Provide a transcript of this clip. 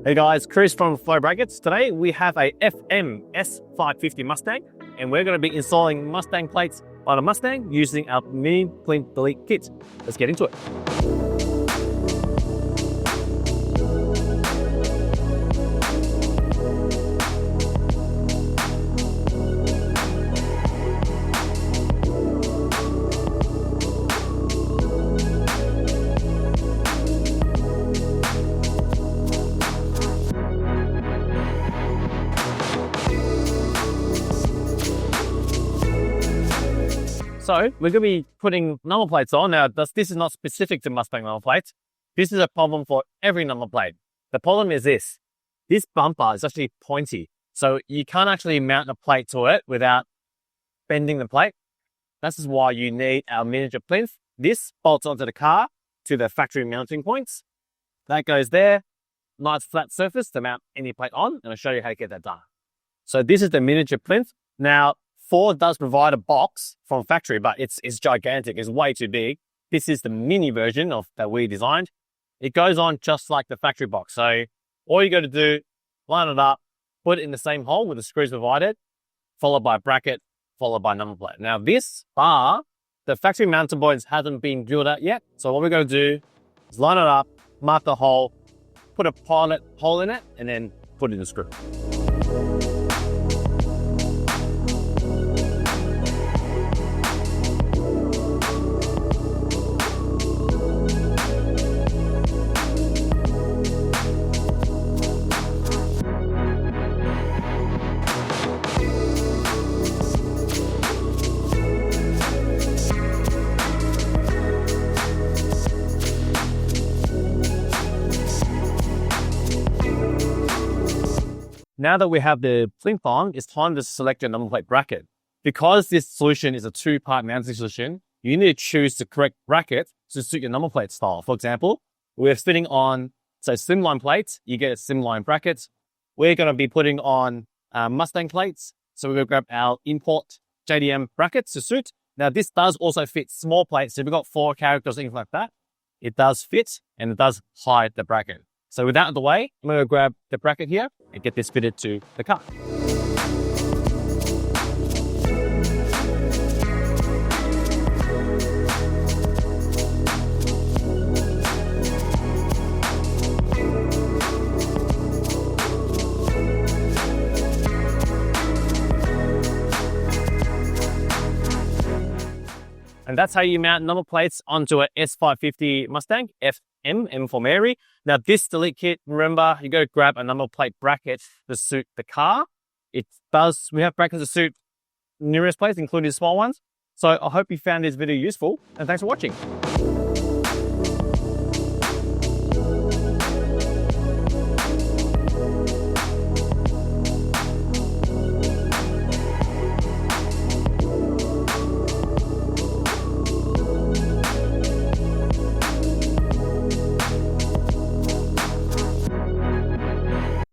Hey guys, Chris from Flow Brackets. Today we have a S550 Mustang and we're going to be installing Mustang plates on a Mustang using our mini Plinth delete kit. Let's get into it. So we're going to be putting number plates on. Now, this is not specific to Mustang number plates. This is a problem for every number plate. The problem is this bumper is actually pointy. So you can't actually mount a plate to it without bending the plate. This is why you need our miniature plinth. This bolts onto the car to the factory mounting points. That goes there. Nice flat surface to mount any plate on. And I'll show you how to get that done. So this is the miniature plinth. Now, Ford does provide a box from factory, but it's gigantic. It's way too big. This is the mini version that we designed. It goes on just like the factory box. So all you got to do, line it up, put it in the same hole with the screws provided, followed by a bracket, followed by a number plate. Now this bar, the factory mounting points hasn't been drilled out yet. So what we're going to do is line it up, mark the hole, put a pilot hole in it, and then put in the screw. Now that we have the plinth on, it's time to select your number plate bracket. Because this solution is a two-part mounting solution, you need to choose the correct bracket to suit your number plate style. For example, we're fitting on, say, slimline plates, you get a slimline bracket. We're going to be putting on Mustang plates, so we're going to grab our import JDM brackets to suit. Now, this does also fit small plates. So if you've got 4 characters, things like that, it does fit and it does hide the bracket. So with that out of the way, I'm going to grab the bracket here and get this fitted to the car. And that's how you mount number plates onto a S550 Mustang, M for Mary. Now this delete kit, remember, you got to grab a number plate bracket to suit the car. We have brackets to suit numerous plates, including the small ones. So I hope you found this video useful, and thanks for watching.